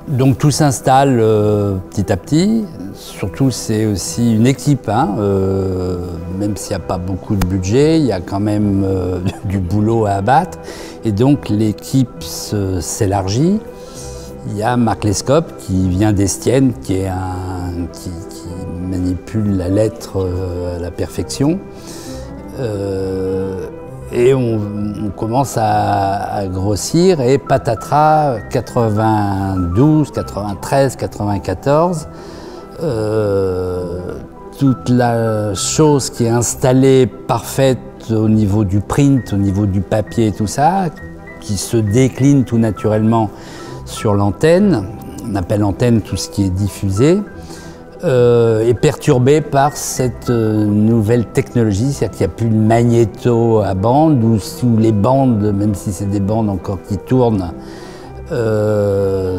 Donc tout s'installe petit à petit. Surtout c'est aussi une équipe, hein, même s'il n'y a pas beaucoup de budget, il y a quand même du boulot à abattre. Et donc l'équipe s'élargit. Il y a Marc Lescope qui vient d'Estienne, qui manipule la lettre à la perfection. Et on commence à grossir et patatras, 92, 93, 94, toute la chose qui est installée parfaite au niveau du print, au niveau du papier et tout ça, qui se décline tout naturellement sur l'antenne, on appelle antenne tout ce qui est diffusé, est perturbé par cette nouvelle technologie, c'est-à-dire qu'il n'y a plus de magnéto à bande, ou sous les bandes, même si c'est des bandes encore qui tournent,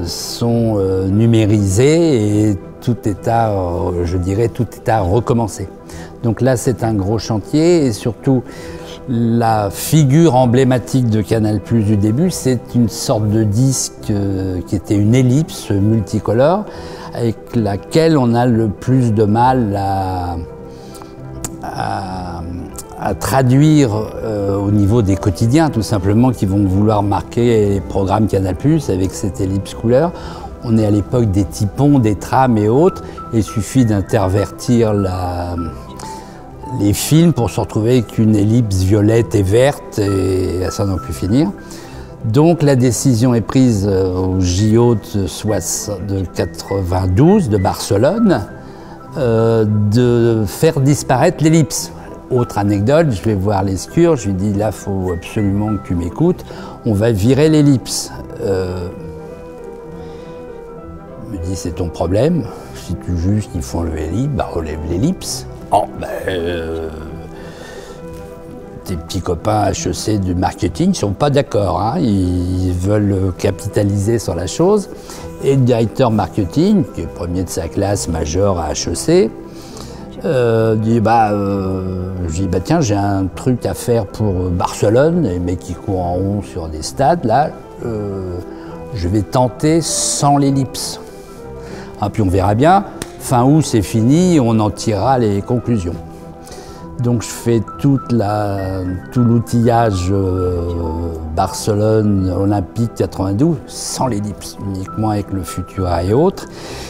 sont numérisées et tout est à, je dirais, tout est à recommencer. Donc là, c'est un gros chantier et surtout, la figure emblématique de Canal+ du début, c'est une sorte de disque qui était une ellipse multicolore avec laquelle on a le plus de mal à traduire au niveau des quotidiens, tout simplement, qui vont vouloir marquer les programmes Canal+ avec cette ellipse couleur. On est à l'époque des typons, des trames et autres, et il suffit d'intervertir les films pour se retrouver avec une ellipse violette et verte, et ça n'en plus finir. Donc la décision est prise au JO de 92 de Barcelone de faire disparaître l'ellipse. Autre anecdote, je vais voir Lescure, je lui dis là, il faut absolument que tu m'écoutes, on va virer l'ellipse. Il me dit c'est ton problème, si tu juges qu'il faut enlever l'ellipse, bah relève l'ellipse. Oh, tes petits copains HEC du marketing ne sont pas d'accord, hein. Ils veulent capitaliser sur la chose. Et le directeur marketing, qui est premier de sa classe, major à HEC, dit tiens, j'ai un truc à faire pour Barcelone, les mecs qui courent en rond sur des stades, là, je vais tenter sans l'ellipse. Ah, puis on verra bien. Fin août, c'est fini, on en tirera les conclusions. Donc je fais tout l'outillage Barcelone Olympique 92 sans l'ellipse, uniquement avec le Futura et autres.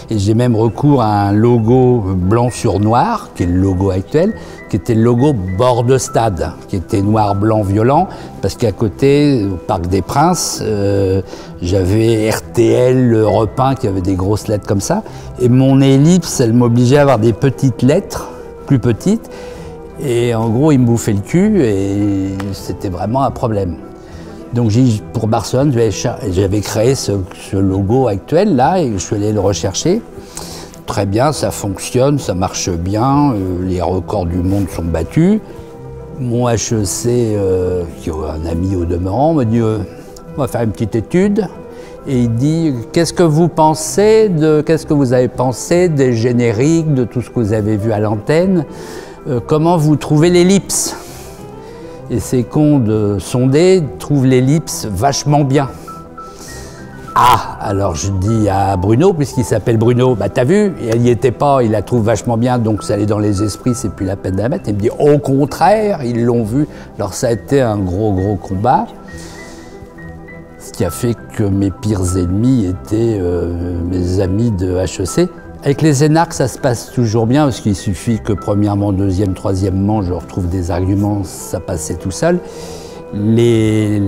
Et j'ai même recours à un logo blanc sur noir, qui est le logo actuel, qui était le logo bord de stade, qui était noir, blanc, violet, parce qu'à côté, au Parc des Princes, j'avais RTL Europe 1 qui avait des grosses lettres comme ça. Et mon ellipse, elle m'obligeait à avoir des petites lettres, plus petites. Et en gros, il me bouffait le cul et c'était vraiment un problème. Donc pour Barcelone, j'avais créé ce logo actuel là et je suis allé le rechercher. Très bien, ça fonctionne, ça marche bien, les records du monde sont battus. Mon HEC, qui est un ami au demeurant, me dit on va faire une petite étude. Et il dit qu'est-ce que vous avez pensé des génériques, de tout ce que vous avez vu à l'antenne? Comment vous trouvez l'ellipse? Et ces cons de sondés trouvent l'ellipse vachement bien. Ah, alors je dis à Bruno, puisqu'il s'appelle Bruno, bah t'as vu, elle n'y était pas, il la trouve vachement bien, donc ça allait dans les esprits, c'est plus la peine de la mettre. Il me dit au contraire, ils l'ont vu. Alors ça a été un gros combat, ce qui a fait que mes pires ennemis étaient mes amis de HEC. Avec les énarques, ça se passe toujours bien, parce qu'il suffit que premièrement, deuxième, troisièmement, je retrouve des arguments, ça passait tout seul. Les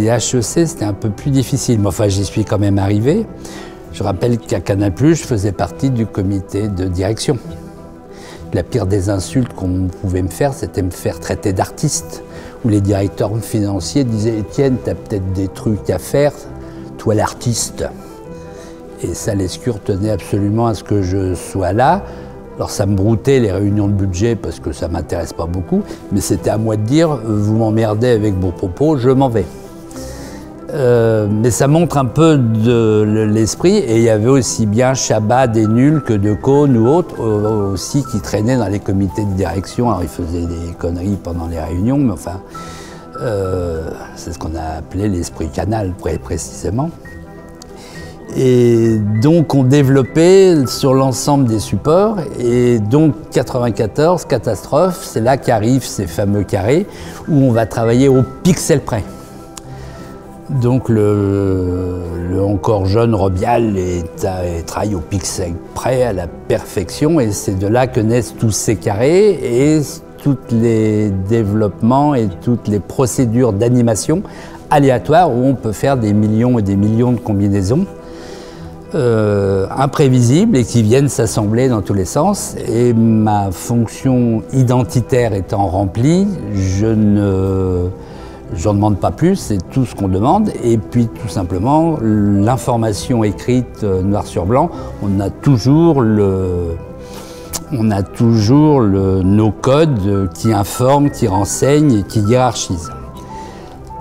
HEC, c'était un peu plus difficile, mais enfin, j'y suis quand même arrivé. Je rappelle qu'à Canal+, je faisais partie du comité de direction. La pire des insultes qu'on pouvait me faire, c'était me faire traiter d'artiste, où les directeurs financiers disaient « Étienne, t'as peut-être des trucs à faire, toi l'artiste ». Et ça, Lescure tenait absolument à ce que je sois là. Alors ça me broutait les réunions de budget parce que ça ne m'intéresse pas beaucoup, mais c'était à moi de dire « vous m'emmerdez avec vos propos, je m'en vais ». Mais ça montre un peu de l'esprit, et il y avait aussi bien Chabat des nuls que de Caunes ou autres aussi qui traînaient dans les comités de direction. Alors ils faisaient des conneries pendant les réunions, mais enfin, c'est ce qu'on a appelé l'esprit canal précisément. Et donc on développait sur l'ensemble des supports, et donc 94, catastrophe, c'est là qu'arrivent ces fameux carrés où on va travailler au pixel près. Donc le encore jeune Robial travaille au pixel près à la perfection, et c'est de là que naissent tous ces carrés et tous les développements et toutes les procédures d'animation aléatoires où on peut faire des millions et des millions de combinaisons imprévisibles et qui viennent s'assembler dans tous les sens. Et ma fonction identitaire étant remplie, j'en demande pas plus, c'est tout ce qu'on demande. Et puis tout simplement, l'information écrite noir sur blanc, on a toujours nos codes qui informent, qui renseignent et qui hiérarchisent.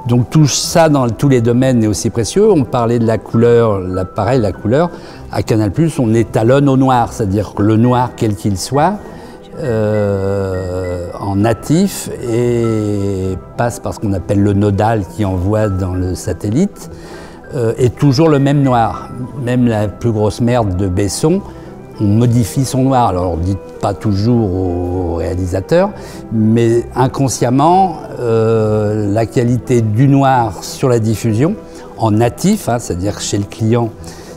Donc tout ça dans tous les domaines est aussi précieux. On parlait de la couleur, pareil, la couleur. À Canal+, on étalonne au noir, c'est-à-dire que le noir, quel qu'il soit, en natif, et passe par ce qu'on appelle le nodal qui envoie dans le satellite, est toujours le même noir. Même la plus grosse merde de Besson, on modifie son noir. Alors, on ne dit pas toujours au réalisateur, mais inconsciemment, la qualité du noir sur la diffusion, en natif, hein, c'est-à-dire chez le client,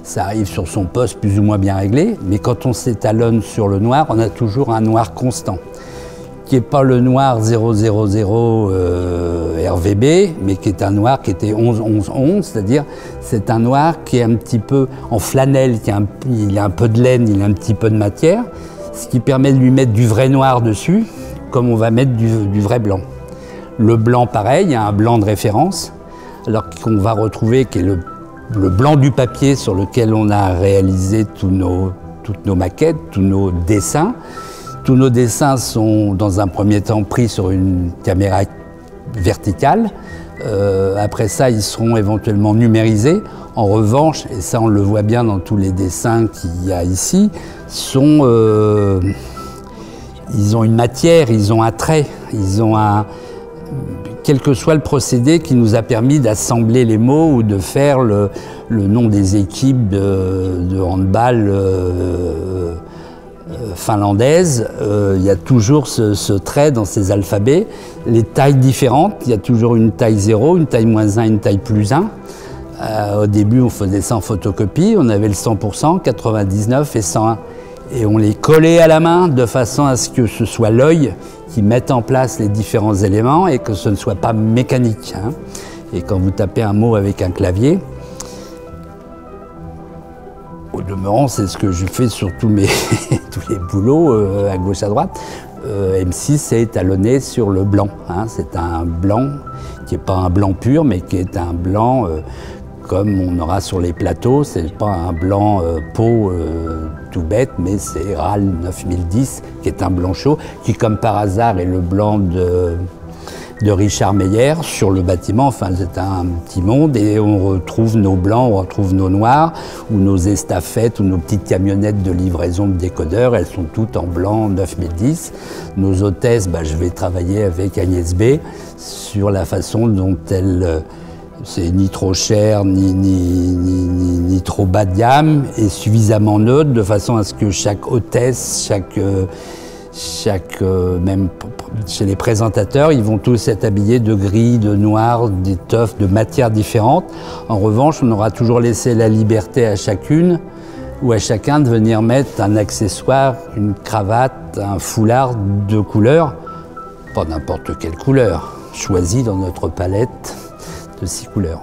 ça arrive sur son poste plus ou moins bien réglé, mais quand on s'étalonne sur le noir, on a toujours un noir constant, qui n'est pas le noir 000 RVB, mais qui est un noir qui était 11-11-11, c'est-à-dire c'est un noir qui est un petit peu en flanelle, il a un peu de laine, il a un petit peu de matière, ce qui permet de lui mettre du vrai noir dessus, comme on va mettre du vrai blanc. Le blanc, pareil, il y a un blanc de référence, alors qu'on va retrouver, qui est le blanc du papier sur lequel on a réalisé toutes nos maquettes, tous nos dessins. Tous nos dessins sont dans un premier temps pris sur une caméra verticale. Après ça, ils seront éventuellement numérisés. En revanche, et ça on le voit bien dans tous les dessins qu'il y a ici, ils ont une matière, ils ont un trait, quel que soit le procédé qui nous a permis d'assembler les mots ou de faire le nom des équipes de handball finlandaise, il y a toujours ce trait dans ces alphabets, les tailles différentes, il y a toujours une taille 0, une taille -1, une taille +1. Au début, on faisait ça en photocopie, on avait le 100%, 99 et 101. Et on les collait à la main de façon à ce que ce soit l'œil qui mette en place les différents éléments et que ce ne soit pas mécanique, hein. Et quand vous tapez un mot avec un clavier, au demeurant, c'est ce que je fais sur tous les boulots, à gauche, à droite. M6 c'est étalonné sur le blanc, hein. C'est un blanc qui n'est pas un blanc pur, mais qui est un blanc comme on aura sur les plateaux. C'est pas un blanc peau tout bête, mais c'est RAL 9010, qui est un blanc chaud, qui comme par hasard est le blanc de Richard Meyer sur le bâtiment. Enfin, c'est un petit monde et on retrouve nos blancs, on retrouve nos noirs ou nos estafettes ou nos petites camionnettes de livraison de décodeurs. Elles sont toutes en blanc 9010. Nos hôtesses, je vais travailler avec Agnès B sur la façon dont elles, c'est ni trop cher ni trop bas de gamme et suffisamment neutre de façon à ce que chaque hôtesse, même chez les présentateurs, ils vont tous être habillés de gris, de noir, d'étoffes, de matières différentes. En revanche, on aura toujours laissé la liberté à chacune ou à chacun de venir mettre un accessoire, une cravate, un foulard de couleur, pas n'importe quelle couleur, choisie dans notre palette de 6 couleurs.